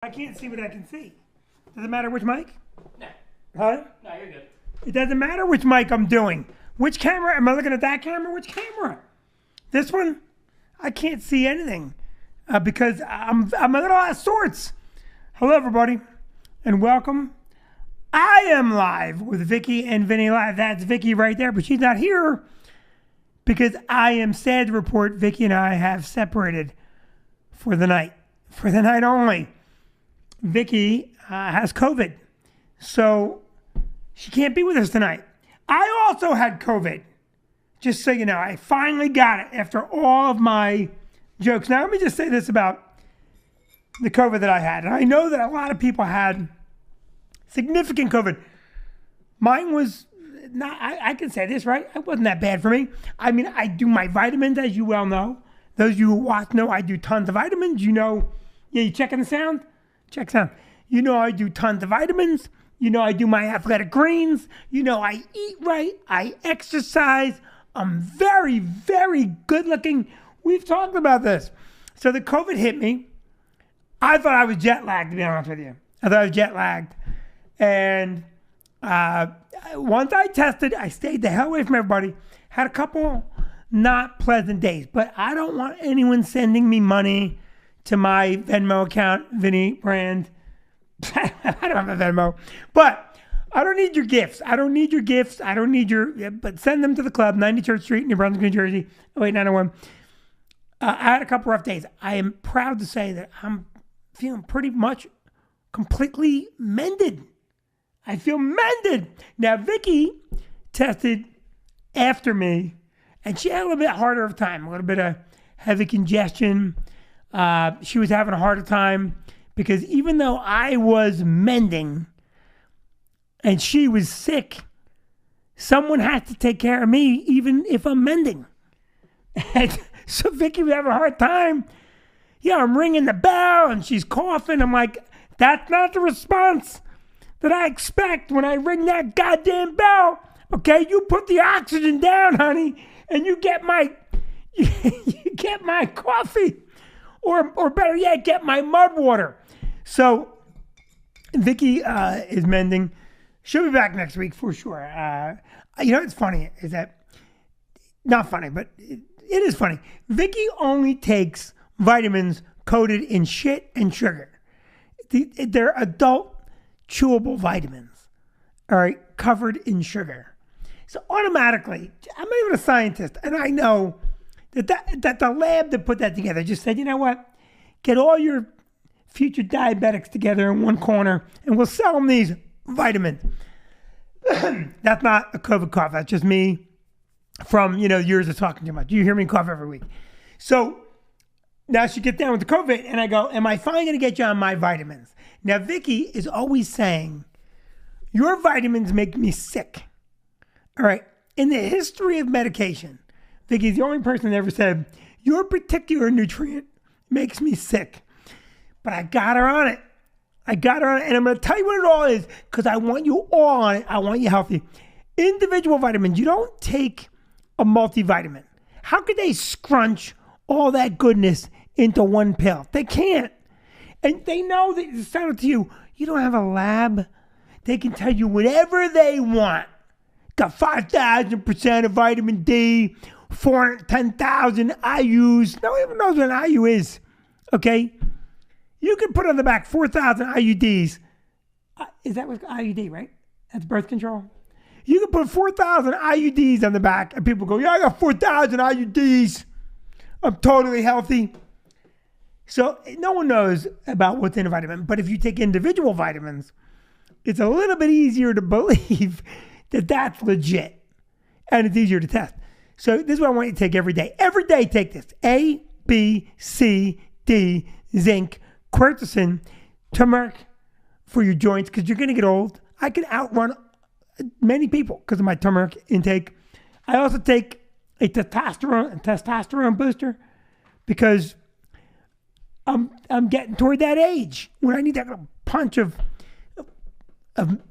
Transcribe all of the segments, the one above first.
I can't see what I can see. Does it matter which mic? No. Huh? No, you're good. It doesn't matter which mic I'm doing. Which camera? Am I looking at that camera? Which camera? This one? I can't see anything because I'm a little out of sorts. Hello, everybody, and welcome. I am live with Vicky and Vinny live. That's Vicky right there, but she's not here because I am sad to report Vicky and I have separated for the night. For the night only. Vicky has COVID, so she can't be with us tonight. I also had COVID, just so you know. I finally got it after all of my jokes. Now, let me just say this about the COVID that I had. And I know that a lot of people had significant COVID. Mine was not, I can say this, right? It wasn't that bad for me. I mean, I do my vitamins, as you well know. Those of you who watch know I do tons of vitamins. You know, yeah, you checking the sound? Check sound. You know I do tons of vitamins. You know I do my athletic greens. You know I eat right. I exercise. I'm very, very good looking. We've talked about this. So the COVID hit me. I thought I was jet lagged, to be honest with you. I thought I was jet lagged. And once I tested, I stayed the hell away from everybody. Had a couple not pleasant days. But I don't want anyone sending me money to my Venmo account, Vinny Brand. I don't have a Venmo. But I don't need your gifts. I don't need your, but send them to the club, 90 Church Street, New Brunswick, New Jersey, 08901. I had a couple rough days. I am proud to say that I'm feeling pretty much completely mended. I feel mended. Now, Vicky tested after me, and she had a little bit harder of a time, a little bit of heavy congestion. She was having a harder time because even though I was mending and she was sick, someone had to take care of me even if I'm mending. And so Vicky was having a hard time. Yeah, I'm ringing the bell and she's coughing. I'm like, that's not the response that I expect when I ring that goddamn bell. Okay, you put the oxygen down, honey, and you get my coffee. Or better yet, get my mud water. So Vicky is mending. She'll be back next week for sure. You know what's funny is that, not funny, but it is funny. Vicky only takes vitamins coated in shit and sugar. They're adult chewable vitamins, all right, covered in sugar. So automatically, I'm not even a scientist, and I know that the lab that put that together just said, you know what? Get all your future diabetics together in one corner and we'll sell them these vitamins. That's not a COVID cough. That's just me from, years of talking too much. You hear me cough every week. So now she gets down with the COVID and I go, am I finally going to get you on my vitamins? Now, Vicky is always saying, your vitamins make me sick. All right. In the history of medication, Vicky's the only person that ever said, your particular nutrient makes me sick. But I got her on it. And I'm going to tell you what it all is because I want you all on it. I want you healthy. Individual vitamins. You don't take a multivitamin. How could they scrunch all that goodness into one pill? They can't. And they know that it's sounded to you. You don't have a lab. They can tell you whatever they want. Got 5,000% of vitamin D. 410,000 IUs. No one even knows what an IU is. Okay? You can put on the back 4,000 IUDs. Is that what IUD, right? That's birth control. You can put 4,000 IUDs on the back and people go, yeah, I got 4,000 IUDs. I'm totally healthy. So no one knows about what's in a vitamin. But if you take individual vitamins, it's a little bit easier to believe that that's legit. And it's easier to test. So this is what I want you to take every day. Every day, take this. A, B, C, D, zinc, quercetin, turmeric for your joints because you're going to get old. I can outrun many people because of my turmeric intake. I also take a testosterone booster because I'm getting toward that age when I need that little punch of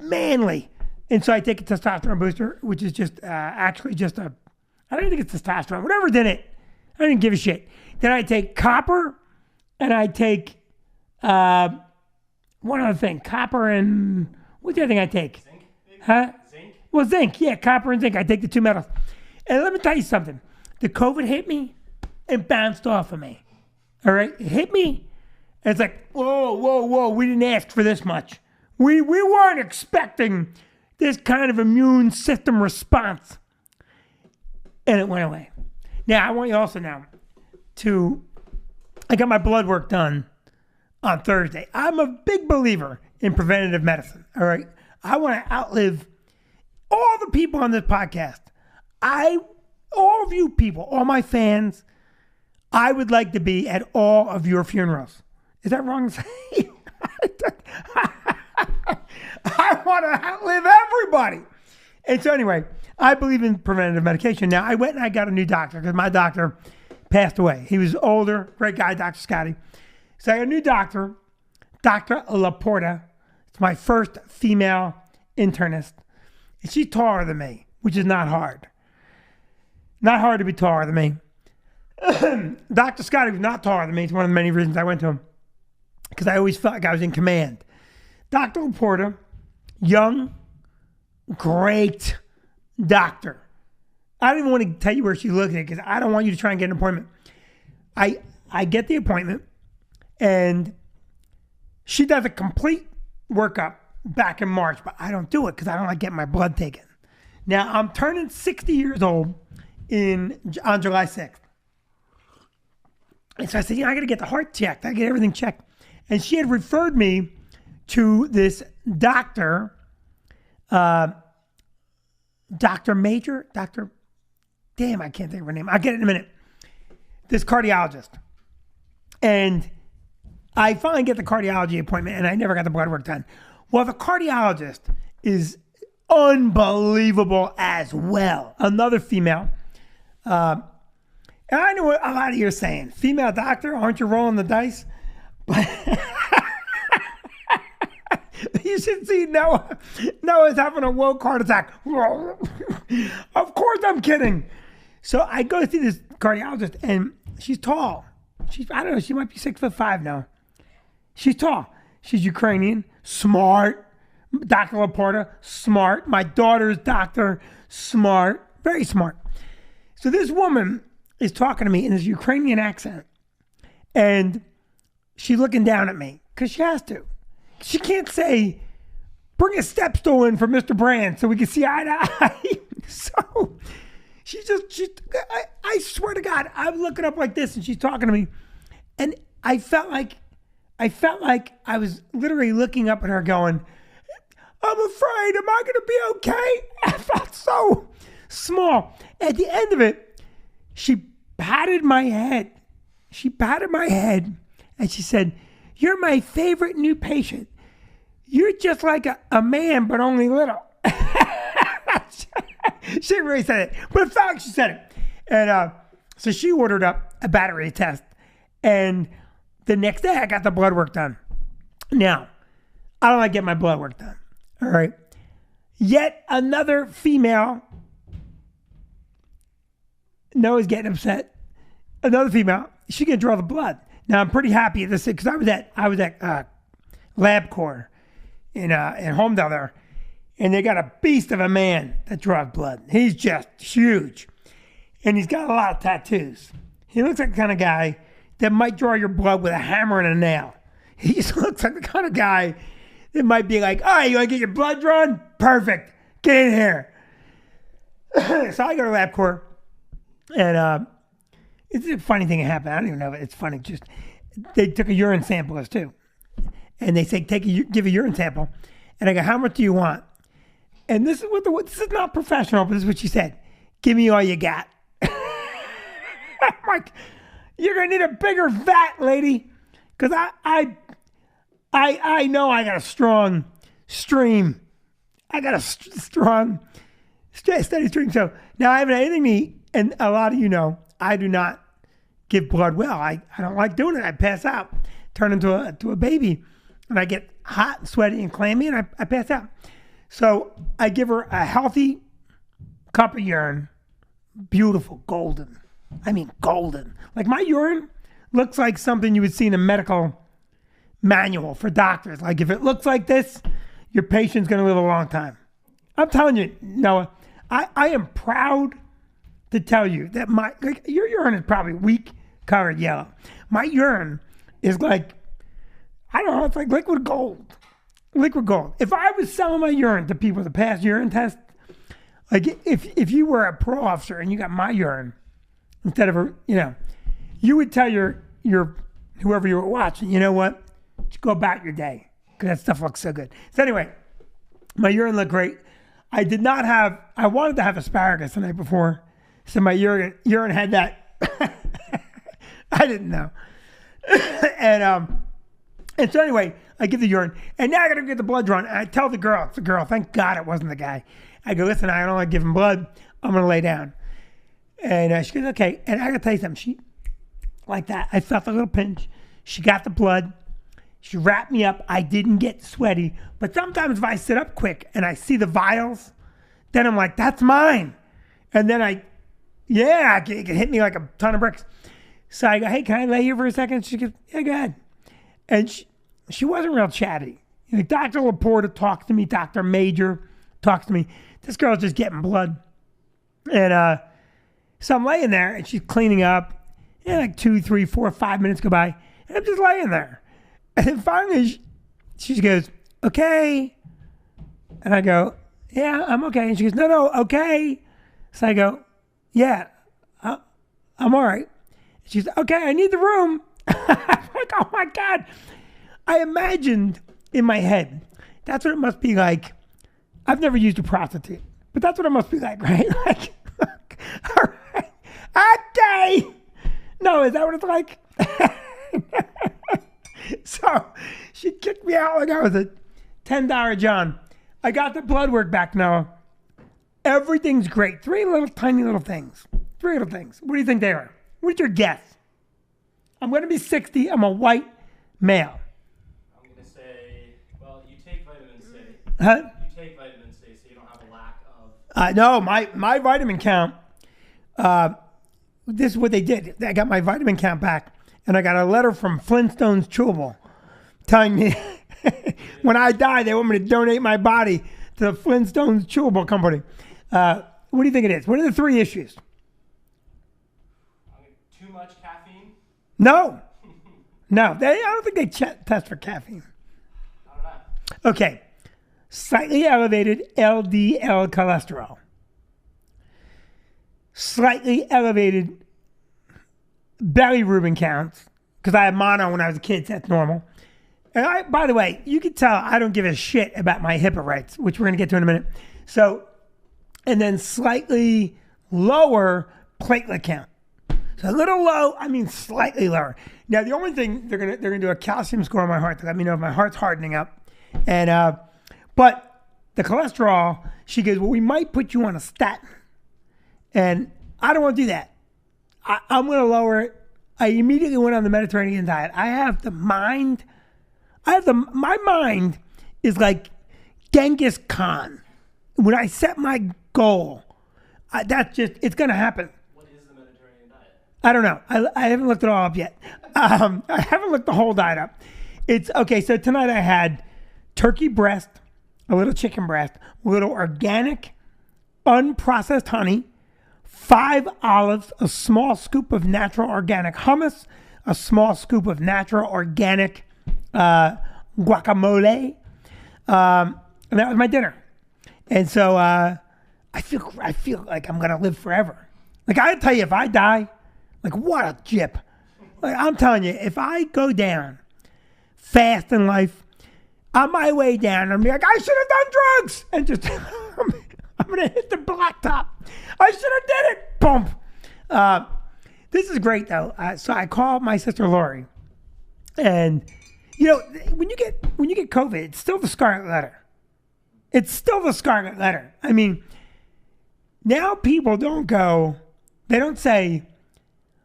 manly. And so I take a testosterone booster, which is just actually just a, I don't think it's testosterone, whatever's in it. I didn't give a shit. Then I take copper and I take one other thing, copper and, what's the other thing I take? Zinc, maybe? Huh? Zinc? Well, zinc, yeah, copper and zinc. I take the two metals. And let me tell you something. The COVID hit me and bounced off of me. All right? It hit me. And it's like, whoa. We didn't ask for this much. We weren't expecting this kind of immune system response. And it went away. Now, I want you also now I got my blood work done on Thursday. I'm a big believer in preventative medicine. All right? I want to outlive all the people on this podcast. All of you people, all my fans, I would like to be at all of your funerals. Is that wrong to say? I want to outlive everybody. And so anyway, I believe in preventative medication. Now, I went and I got a new doctor because my doctor passed away. He was older, great guy, Dr. Scotty. So I got a new doctor, Dr. Laporta. It's my first female internist. And she's taller than me, which is not hard. Not hard to be taller than me. Dr. Scotty was not taller than me. It's one of the many reasons I went to him. Because I always felt like I was in command. Dr. Laporta, young, great doctor. I don't even want to tell you where she's looking at because I don't want you to try and get an appointment. I get the appointment and she does a complete workup back in March, but I don't do it because I don't like getting my blood taken. Now, I'm turning 60 years old on July 6th. And so I said, I got to get the heart checked. I get everything checked. And she had referred me to this doctor, Dr. Major, damn, I can't think of her name. I'll get it in a minute. This cardiologist. And I finally get the cardiology appointment and I never got the blood work done. Well, the cardiologist is unbelievable as well. Another female. And I know what a lot of you are saying. Female doctor, aren't you rolling the dice? But you should see Noah. Noah's having a woke heart attack. Of course I'm kidding. So I go see this cardiologist and she's tall. I don't know, she might be 6'5" now. She's tall. She's Ukrainian, smart. Dr. Laporta, smart. My daughter's doctor, smart. Very smart. So this woman is talking to me in this Ukrainian accent. And she's looking down at me because she has to. She can't say, bring a step stool in for Mr. Brand so we can see eye to eye. So I swear to God, I'm looking up like this and she's talking to me. And I felt like I was literally looking up at her going, I'm afraid, am I going to be okay? I felt so small. At the end of it, she patted my head. And she said, you're my favorite new patient. You're just like a man, but only little. She really said it. But in fact, she said it. And so she ordered up a battery test. And the next day, I got the blood work done. Now, I don't like getting my blood work done. All right. Yet another female. Noah's getting upset. Another female. She can draw the blood. Now I'm pretty happy at this because I was at LabCorp in Homedale there, and they got a beast of a man that draws blood. He's just huge, and he's got a lot of tattoos. He looks like the kind of guy that might draw your blood with a hammer and a nail. He just looks like the kind of guy that might be like, all right, you want to get your blood drawn? Perfect. Get in here. So I go to LabCorp, and it's a funny thing that happened. I don't even know if it's funny. Just they took a urine sample us too, and they say give a urine sample, and I go, how much do you want? And this is this is not professional, but this is what she said. Give me all you got. I'm like, you're gonna need a bigger vat, lady, because I know I got a strong stream. I got a strong, steady stream. So now I haven't had anything to eat, and a lot of you know I do not give blood well. I don't like doing it. I pass out, turn into a baby, and I get hot and sweaty and clammy, and I pass out. So I give her a healthy cup of urine, beautiful, golden. I mean golden. Like my urine looks like something you would see in a medical manual for doctors. Like, if it looks like this, your patient's going to live a long time. I'm telling you, Noah, I am proud to tell you that your urine is probably weak colored yellow. My urine is like, I don't know, it's like liquid gold. Liquid gold. If I was selling my urine to people to pass urine tests, like if you were a pro officer and you got my urine instead of you would tell your whoever you were watching, you know what? Just go about your day because that stuff looks so good. So anyway, my urine looked great. I wanted to have asparagus the night before, so my urine had that. I didn't know. And so anyway, I give the urine, and now I got to get the blood drawn. And I tell the girl, it's the girl, thank God it wasn't the guy. I go, listen, I don't like giving blood. I'm going to lay down. And she goes, okay. And I got to tell you something. She, like that, I felt a little pinch. She got the blood. She wrapped me up. I didn't get sweaty. But sometimes if I sit up quick and I see the vials, then I'm like, that's mine. And then it can hit me like a ton of bricks. So I go, hey, can I lay here for a second? She goes, yeah, go ahead. And she wasn't real chatty. Dr. Laporta talks to me. Dr. Major talks to me. This girl's just getting blood. And so I'm laying there, and she's cleaning up. And like 2, 3, 4, 5 minutes go by, and I'm just laying there. And then finally, she goes, okay. And I go, yeah, I'm okay. And she goes, no, okay. So I go, yeah, I'm all right. She's okay, I need the room. I'm like, oh my God. I imagined in my head, that's what it must be like. I've never used a prostitute, but that's what it must be like, right? Like, all right, okay. No, is that what it's like? So she kicked me out like I was a $10 John. I got the blood work back now. Everything's great. 3 little tiny little things. 3 little things. What do you think they are? What's your guess? I'm going to be 60. I'm a white male. I'm going to say, well, you take vitamin C. Huh? You take vitamin C, so you don't have a lack of... No, my vitamin count, this is what they did. I got my vitamin count back, and I got a letter from Flintstones Chewable telling me when I die, they want me to donate my body to the Flintstones Chewable Company. What do you think it is? What are the 3 issues? Too much caffeine? No. I don't think they test for caffeine. I don't know. Okay. Slightly elevated LDL cholesterol. Slightly elevated bilirubin counts, because I had mono when I was a kid, so that's normal. And by the way, you can tell I don't give a shit about my HIPAA rights, which we're going to get to in a minute. So, and then slightly lower platelet count. So a little low, I mean slightly lower. Now the only thing they're gonna do a calcium score on my heart to let me know if my heart's hardening up. And but the cholesterol, she goes, well, we might put you on a statin. And I don't want to do that. I'm gonna lower it. I immediately went on the Mediterranean diet. My mind is like Genghis Khan. When I set my goal, it's gonna happen. I don't know. I haven't looked it all up yet. I haven't looked the whole diet up. It's okay. So tonight I had turkey breast, a little chicken breast, a little organic, unprocessed honey, 5 olives, a small scoop of natural organic hummus, a small scoop of natural organic guacamole, and that was my dinner. And so I feel like I'm gonna live forever. Like I tell you, if I die. Like, what a jip. Like, I'm telling you, if I go down fast in life, on my way down, I'm like, I should have done drugs. And just, I'm going to hit the blacktop. I should have did it. Bump. This is great, though. So I called my sister, Lori. And, when you get COVID, it's still the scarlet letter. It's still the scarlet letter. I mean, now people they don't say,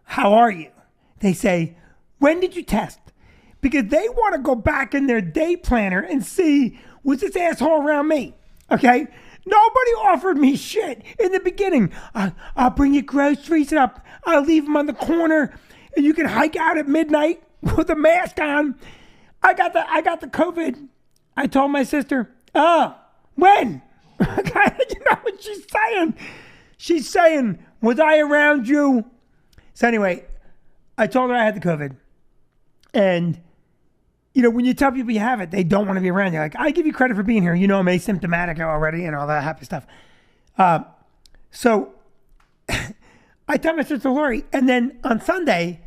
how are you? They say, when did you test? Because they want to go back in their day planner and see, was this asshole around me? Okay? Nobody offered me shit in the beginning. I'll bring you groceries and I'll leave them on the corner and you can hike out at midnight with a mask on. I got the COVID. I told my sister, oh, when? You know what she's saying? She's saying, was I around you? So anyway, I told her I had the COVID. And, you know, when you tell people you have it, they don't want to be around you. Like, I give you credit for being here. You know, I'm asymptomatic already and all that happy stuff. So I tell my sister Lori. And then on Sunday,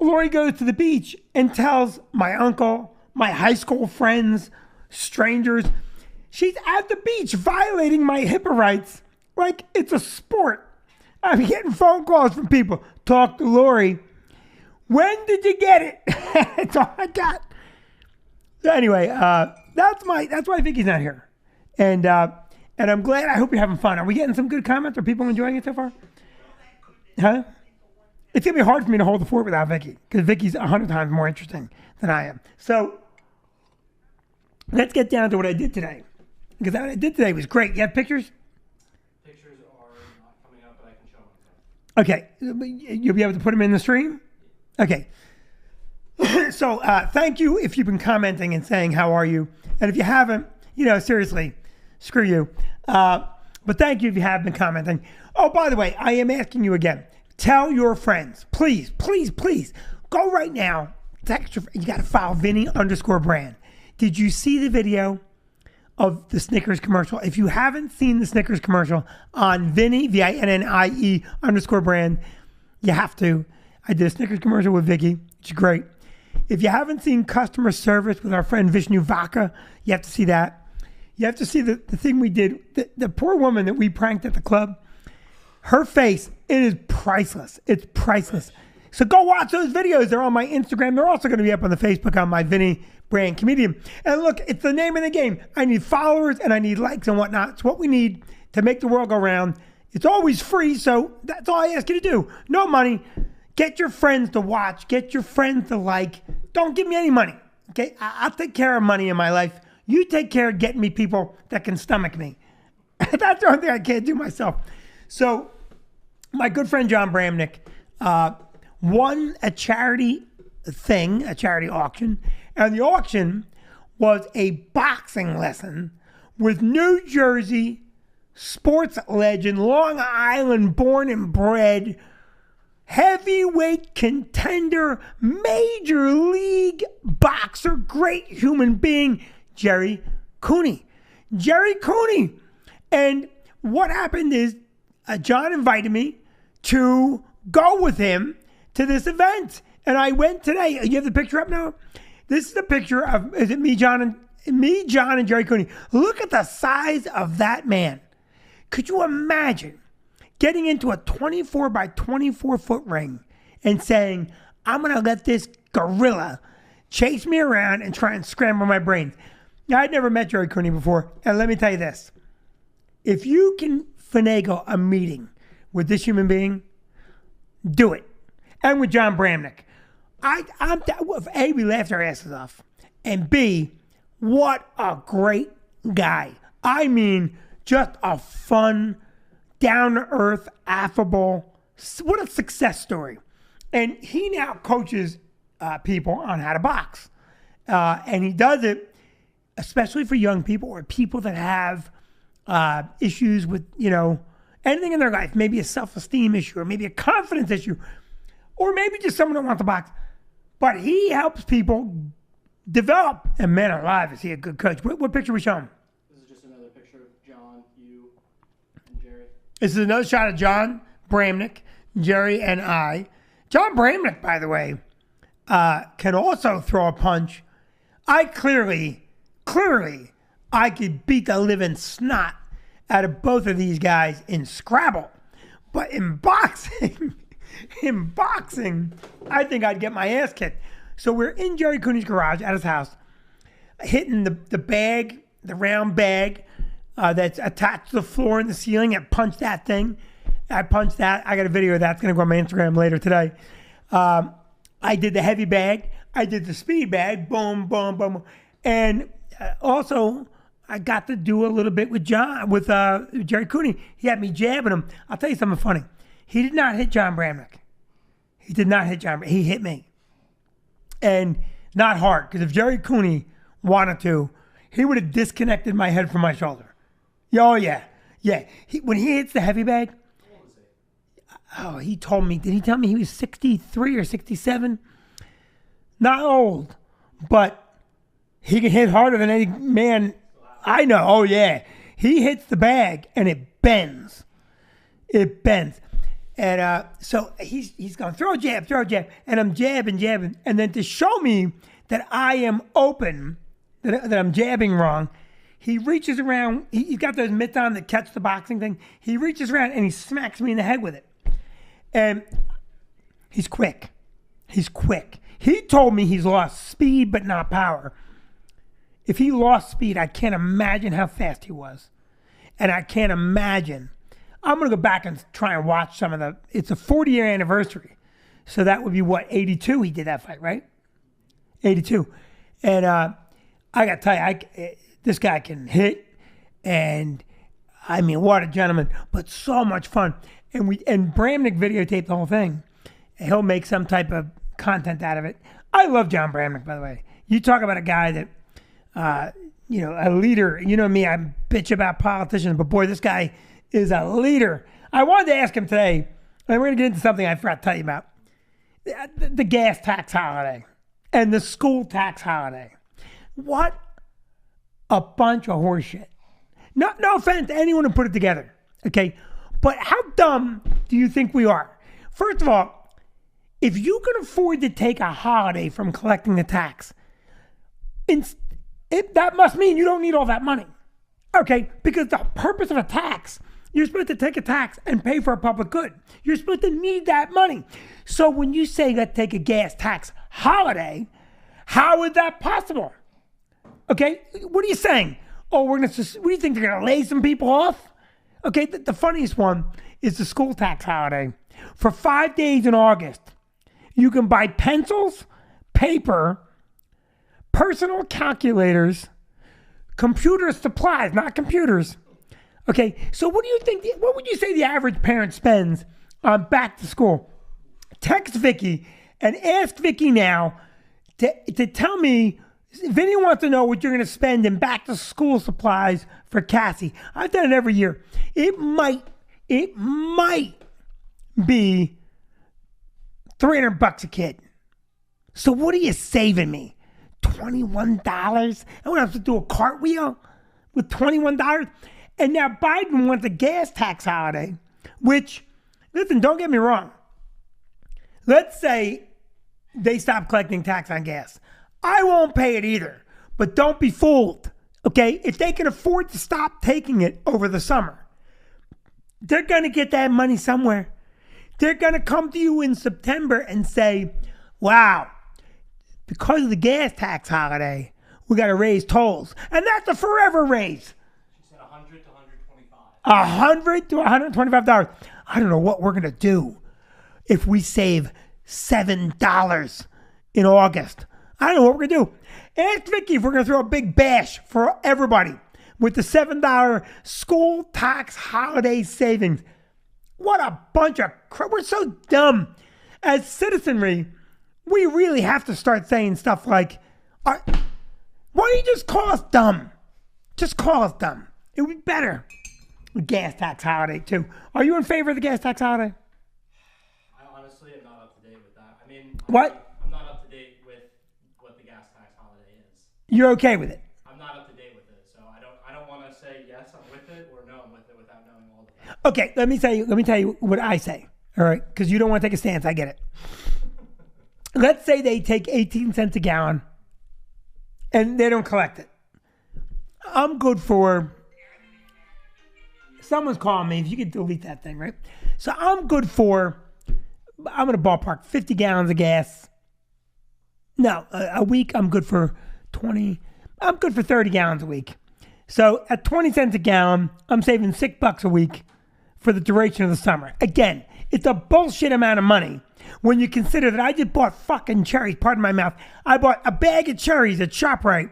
Lori goes to the beach and tells my uncle, my high school friends, strangers, she's at the beach violating my HIPAA rights like it's a sport. I'm getting phone calls from people. Talk to Lori. When did you get it? That's all I got. So anyway, that's why Vicky's not here. And I'm glad. I hope you're having fun. Are we getting some good comments? Are people enjoying it so far? Huh? It's going to be hard for me to hold the fort without Vicky because Vicky's 100 times more interesting than I am. So let's get down to what I did today. Because what I did today was great. You have pictures? Pictures are not coming up, but I can show them. Okay. You'll be able to put them in the stream? Okay. So thank you if you've been commenting and saying, how are you? And if you haven't, you know, seriously, screw you. But thank you if you have been commenting. Oh, by the way, I am asking you again. Tell your friends, please, please, please, go right now. Text you got to follow Vinny_brand. Did you see the video of the Snickers commercial? If you haven't seen the Snickers commercial on Vinny, VINNIE_brand, you have to. I did a Snickers commercial with Vicky. It's great. If you haven't seen customer service with our friend Vishnu Vaka, you have to see that. You have to see the thing we did. The poor woman that we pranked at the club, her face, it is priceless. It's priceless. So go watch those videos. They're on my Instagram. They're also going to be up on the Facebook on my Vinny Brand Comedian. And look, it's the name of the game. I need followers and I need likes and whatnot. It's what we need to make the world go round. It's always free, so that's all I ask you to do. No money. Get your friends to watch. Get your friends to like. Don't give me any money. Okay? I'll take care of money in my life. You take care of getting me people that can stomach me. That's the only thing I can't do myself. So my good friend John Bramnick won a charity thing, a charity auction. And the auction was a boxing lesson with New Jersey sports legend, Long Island born and bred, heavyweight contender, major league boxer, great human being, Jerry Cooney. Jerry Cooney. And what happened is John invited me to go with him to this event. And I went today. You have the picture up now? This is the picture of, is it me, John, and Jerry Cooney. Look at the size of that man. Could you imagine getting into a 24 by 24 foot ring and saying, I'm going to let this gorilla chase me around and try and scramble my brains? Now, I'd never met Jerry Cooney before. And let me tell you this. If you can finagle a meeting with this human being, do it. And with John Bramnick. A, we laughed our asses off. And B, what a great guy. I mean, just a fun, down-to-earth, affable, what a success story. And he now coaches people on how to box. And he does it especially for young people or people that have issues with, you know, anything in their life, maybe a self-esteem issue or maybe a confidence issue or maybe just someone that wants to box. But he helps people develop. And man alive, is he a good coach. What picture are we showing? This is just another picture of John, you, and Jerry. This is another shot of John Bramnick, Jerry, and I. John Bramnick, by the way, can also throw a punch. I clearly, I could beat the living snot out of both of these guys in Scrabble. But in boxing, I think I'd get my ass kicked. So we're in Jerry Cooney's garage at his house, hitting the bag, the round bag that's attached to the floor and the ceiling. I punched that thing. I punched that. I got a video of that. It's going to go on my Instagram later today. I did the heavy bag. I did the speed bag. Boom, boom, boom. And also, I got to do a little bit with Jerry Cooney. He had me jabbing him. I'll tell you something funny. He did not hit John Bramnick. He did not hit John. He hit me. And not hard. Because if Jerry Cooney wanted to, he would have disconnected my head from my shoulder. Oh, yeah. Yeah. When he hits the heavy bag, oh, he told me, did he tell me he was 63 or 67? Not old, but he can hit harder than any man I know. Oh, yeah. He hits the bag and it bends. It bends. And so he's going, throw a jab. And I'm jabbing. And then to show me that I am open, that I'm jabbing wrong, he reaches around. He's got those mitts on that catch the boxing thing. He reaches around and he smacks me in the head with it. And he's quick. He told me he's lost speed but not power. If he lost speed, I can't imagine how fast he was. And I can't imagine. I'm going to go back and try and watch some of the, it's a 40-year anniversary. So that would be what, 82 he did that fight, right? 82. And I got to tell you, this guy can hit. And I mean, what a gentleman. But so much fun. And Bramnick videotaped the whole thing. He'll make some type of content out of it. I love John Bramnick, by the way. You talk about a guy that, a leader. You know me, I bitch about politicians, but boy, this guy is a leader. I wanted to ask him today, and we're going to get into something I forgot to tell you about. The gas tax holiday and the school tax holiday. What a bunch of horseshit. No offense to anyone who put it together, okay? But how dumb do you think we are? First of all, if you can afford to take a holiday from collecting the tax, that must mean you don't need all that money, okay? Because the purpose of a tax, you're supposed to take a tax and pay for a public good. You're supposed to need that money. So when you say let's take a gas tax holiday, how is that possible? Okay, what are you saying? Oh, what do you think, they're gonna lay some people off? Okay, the funniest one is the school tax holiday. For 5 days in August, you can buy pencils, paper, personal calculators, computer supplies, not computers. Okay, so what would you say the average parent spends on back to school? Text Vicky and ask Vicky now to tell me, if anyone wants to know what you're going to spend in back to school supplies for Cassie. I've done it every year. It might be $300 a kid. So what are you saving me? $21? I want to have to do a cartwheel with $21? And now Biden wants a gas tax holiday, which, listen, don't get me wrong. Let's say they stop collecting tax on gas. I won't pay it either, but don't be fooled, okay? If they can afford to stop taking it over the summer, they're going to get that money somewhere. They're going to come to you in September and say, wow, because of the gas tax holiday, we got to raise tolls. And that's a forever raise. She said $100 to $125. $100 to $125. I don't know what we're going to do if we save $7 in August. I don't know what we're going to do. Ask Vicky if we're going to throw a big bash for everybody with the $7 school tax holiday savings. What a bunch of crap. We're so dumb. As citizenry, we really have to start saying stuff like, why don't you just call us dumb? Just call us dumb. It would be better. The gas tax holiday, too. Are you in favor of the gas tax holiday? I honestly am not up to date with that. I mean, What? I'm not up to date with what the gas tax holiday is. You're okay with it? I'm not up to date with it, so I don't want to say yes, I'm with it, or no, I'm with it without knowing all of it. Okay, let me tell you what I say. All right, because you don't want to take a stance. I get it. Let's say they take 18 cents a gallon and they don't collect it. I'm good for, someone's calling me, if you could delete that thing, right? So I'm good for, I'm going to ballpark 50 gallons of gas. No, a week I'm good for 20, I'm good for 30 gallons a week. So at 20 cents a gallon, I'm saving $6 a week for the duration of the summer. Again, it's a bullshit amount of money when you consider that I just bought fucking cherries, pardon my mouth. I bought a bag of cherries at ShopRite.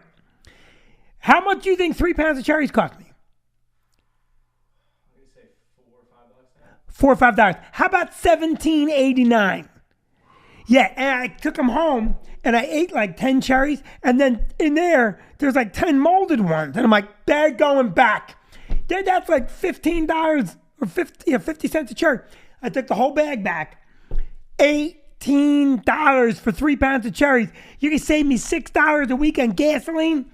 How much do you think 3 pounds of cherries cost me? I'm going to say $4 or $5 now. $4 or $5. How about $17.89? Yeah, and I took them home and I ate like 10 cherries, and then in there's like 10 molded ones. And I'm like, they're going back. Then that's like $15 or 50 cents a cherry. I took the whole bag back. $18 for 3 pounds of cherries. You can save me $6 a week on gasoline.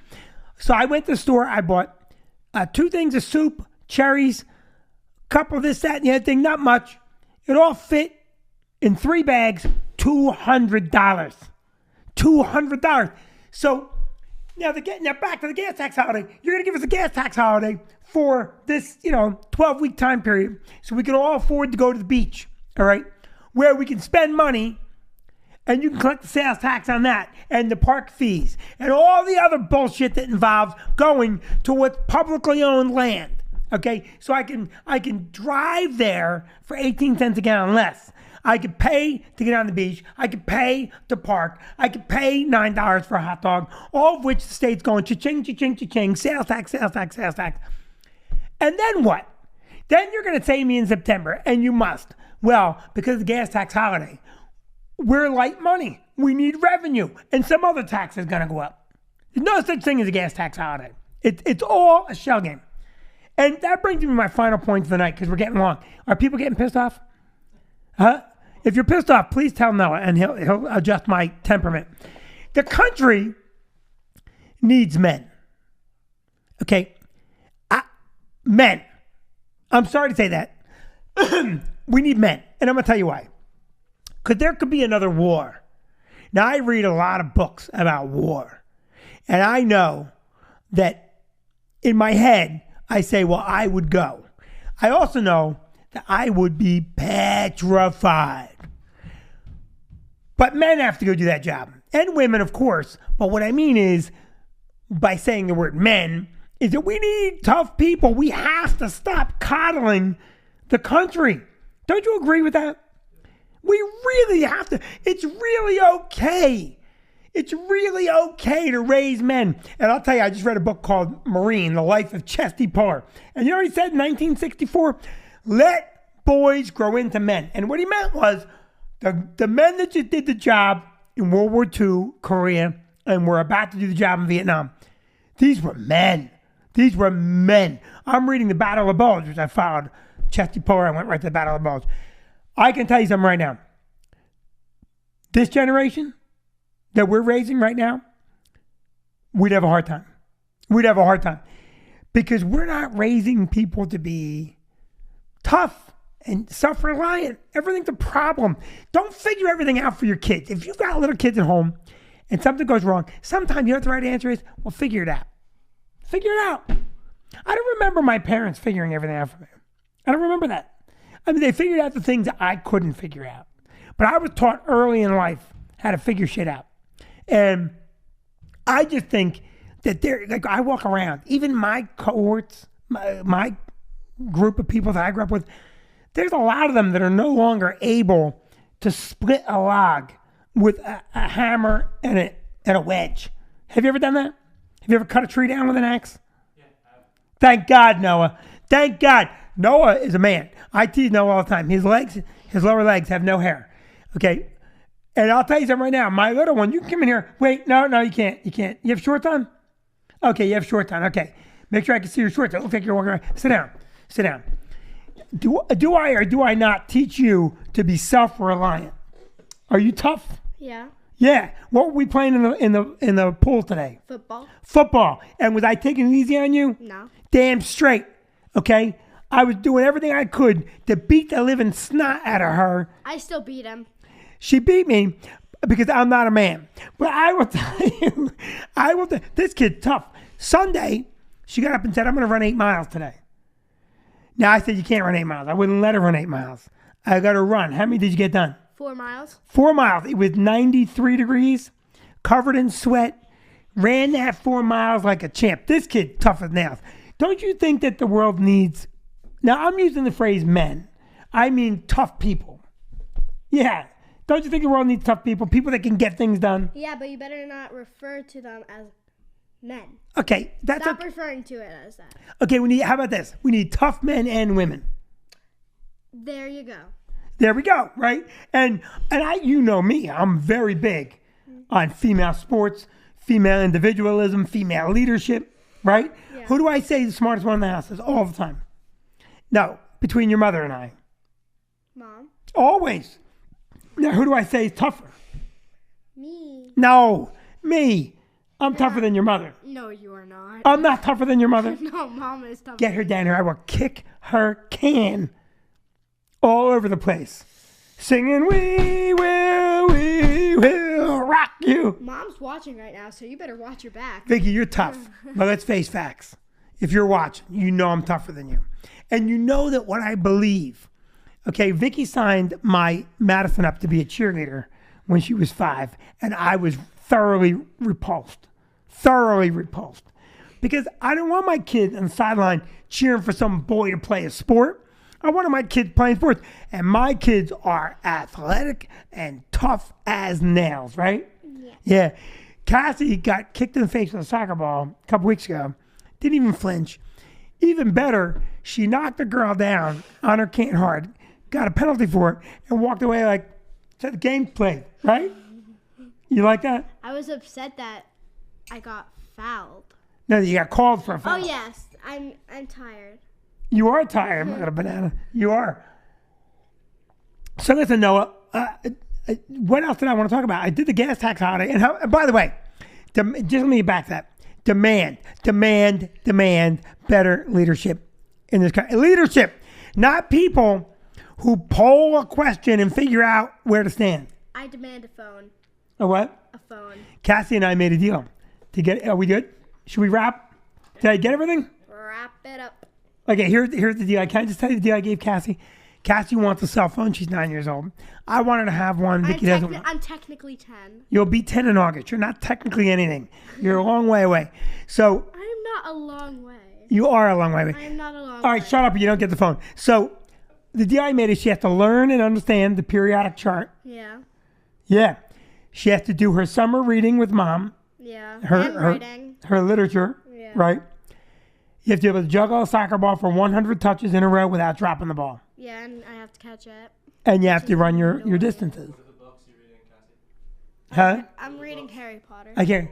So I went to the store. I bought 2 things of soup, cherries, couple of this, that, and the other thing. Not much. It all fit in 3 bags, $200. $200. So now back to the gas tax holiday. You're going to give us a gas tax holiday for this, 12-week time period so we can all afford to go to the beach, all right? Where we can spend money and you can collect the sales tax on that and the park fees and all the other bullshit that involves going to what's publicly owned land, okay? So I can drive there for 18 cents a gallon less. I could pay to get on the beach. I could pay to park. I could pay $9 for a hot dog, all of which the state's going cha-ching, cha-ching, cha-ching, sales tax, sales tax, sales tax. And then what? Then you're going to say to me in September, and you must. Well, because of the gas tax holiday, we're light money. We need revenue. And some other tax is going to go up. There's no such thing as a gas tax holiday. It's all a shell game. And that brings me to my final point of the night because we're getting long. Are people getting pissed off? Huh? If you're pissed off, please tell Noah and he'll adjust my temperament. The country needs men. Okay? Men. I'm sorry to say that. We need men. And I'm going to tell you why. Because there could be another war. Now, I read a lot of books about war. And I know that in my head, I say, well, I would go. I also know that I would be petrified. But men have to go do that job. And women, of course. But what I mean is, by saying the word men, is that we need tough people. We have to stop coddling the country. Don't you agree with that? We really have to. It's really okay. It's really okay to raise men. And I'll tell you, I just read a book called Marine, The Life of Chesty Puller. And you know what he said in 1964? Let boys grow into men. And what he meant was the men that just did the job in World War II, Korea, and were about to do the job in Vietnam. These were men. These were men. I'm reading The Battle of the Bulge, which I followed Chesty Puller. I went right to The Battle of the Bulge. I can tell you something right now. This generation that we're raising right now, we'd have a hard time. We'd have a hard time. Because we're not raising people to be tough and self-reliant. Everything's a problem. Don't figure everything out for your kids. If you've got little kids at home and something goes wrong, sometimes you know what the right answer is? Well, figure it out. Figure it out. I don't remember my parents figuring everything out for me. I don't remember that. I mean, they figured out the things that I couldn't figure out. But I was taught early in life how to figure shit out. And I just think that I walk around, even my cohorts, my group of people that I grew up with, there's a lot of them that are no longer able to split a log with a hammer and a wedge. Have you ever done that? Have you ever cut a tree down with an axe? Yeah. Thank God, Noah. Thank God. Noah is a man. I tease Noah all the time. His lower legs have no hair. Okay? And I'll tell you something right now. My little one, you can come in here. Wait, no, you can't. You can't. You have shorts on? Okay, you have shorts on. Okay. Make sure I can see your shorts. It looks like you're walking around. Sit down. Sit down. Do I or do I not teach you to be self-reliant? Are you tough? Yeah. Yeah. What were we playing in the pool today? Football. And was I taking it easy on you? No. Damn straight. Okay? I was doing everything I could to beat the living snot out of her. I still beat him. She beat me because I'm not a man. But I will tell you, this kid's tough. Sunday, she got up and said, I'm going to run 8 miles today. Now, I said, you can't run 8 miles. I wouldn't let her run 8 miles. I got to run. How many did you get done? 4 miles. 4 miles. It was 93 degrees, covered in sweat, ran that 4 miles like a champ. This kid, tough as nails. Don't you think that the world needs, now I'm using the phrase men. I mean tough people. Yeah. Don't you think the world needs tough people? People that can get things done? Yeah, but you better not refer to them as men. Okay. Stop referring to it as that. Okay, how about this? We need tough men and women. There you go. There we go, right? And you know me, I'm very big on female sports, female individualism, female leadership, right? Yeah. Who do I say the smartest one in the house is all the time? No, between your mother and I. Mom. Always. Now, who do I say is tougher? Me. No, me. I'm tougher than your mother. No, you are not. I'm not tougher than your mother. No, Mom is tough. Get her down here. I will kick her can all over the place. Singing, we will rock you. Mom's watching right now, so you better watch your back. Vicky, you're tough. But let's face facts. If you're watching, you know I'm tougher than you. And you know that what I believe. Okay, Vicky signed my Madison up to be a cheerleader when she was 5, and I was thoroughly repulsed. Because I don't want my kid on the sideline cheering for some boy to play a sport. I wanted my kids playing sports. And my kids are athletic and tough as nails, right? Yeah. Cassie got kicked in the face with a soccer ball a couple weeks ago. Didn't even flinch. Even better, she knocked the girl down on her can hard, got a penalty for it, and walked away like, said the game's played, right? You like that? I was upset that I got fouled. No, you got called for a foul. Oh yes, I'm tired. You are tired, my little banana. You are. So listen, Noah, what else did I want to talk about? I did the gas tax holiday. And by the way, just let me back that. Demand better leadership in this country. Leadership, not people who poll a question and figure out where to stand. I demand a phone. A what? A phone. Cassie and I made a deal to get. Are we good? Should we wrap? Did I get everything? Wrap it up. Okay, here's the deal. Can I just tell you the deal I gave Cassie? Cassie wants a cell phone. She's 9 years old. I want her to have one. Vicky doesn't. I'm technically 10. You'll be 10 in August. You're not technically anything. You're a long way away. So I'm not a long way. you are a long way away. I'm not a long way. All right, shut up. You don't get the phone. So the deal I made is she has to learn and understand the periodic chart. Yeah. Yeah. She has to do her summer reading with mom. Yeah. And Her writing. her literature. Yeah. Right. You have to be able to juggle a soccer ball for 100 touches in a row without dropping the ball. Yeah, and I have to catch it. And you have to run your distances. What are the books you're reading, Cassie? Huh? I'm reading Harry Potter. I can't.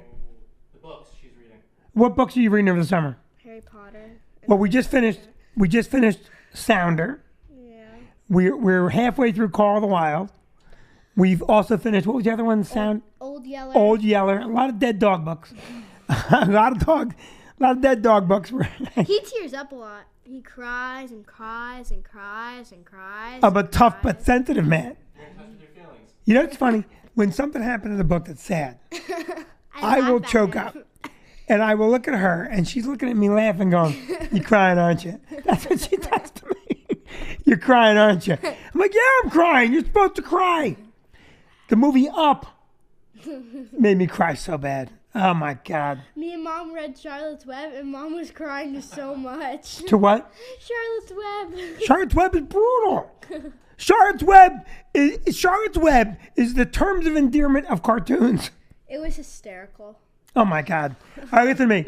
The books she's reading. What books are you reading over the summer? Harry Potter. Well, we just finished Sounder. Yeah. We're halfway through Call of the Wild. We've also finished, what was the other one? Old Yeller. Old Yeller. A lot of dead dog books. a lot of dead dog books. He tears up a lot. He cries and cries and cries and cries. I'm a tough but sensitive man. You're in touch with your feelings. You know what's funny? When something happens in the book that's sad, I will choke up. And I will look at her, and she's looking at me laughing, going, "You crying, aren't you?" That's what she does to me. "You're crying, aren't you?" I'm like, "Yeah, I'm crying. You're supposed to cry." The movie Up made me cry so bad. Oh, my God. Me and Mom read Charlotte's Web, and Mom was crying so much. To what? Charlotte's Web. Charlotte's Web is brutal. Charlotte's Web is the terms of endearment of cartoons. It was hysterical. Oh, my God. All right, listen to me.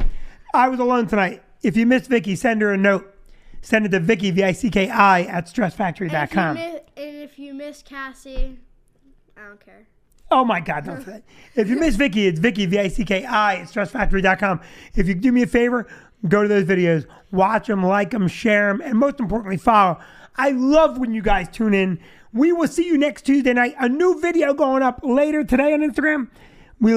I was alone tonight. If you missed Vicky, send her a note. Send it to Vicky, V-I-C-K-I, at stressfactory.com. And if you miss Cassie, I don't care. Oh, my God, don't say that. If you miss Vicky, it's Vicky, V-I-C-K-I, at stressfactory.com. If you do me a favor, go to those videos. Watch them, like them, share them, and most importantly, follow. I love when you guys tune in. We will see you next Tuesday night. A new video going up later today on Instagram.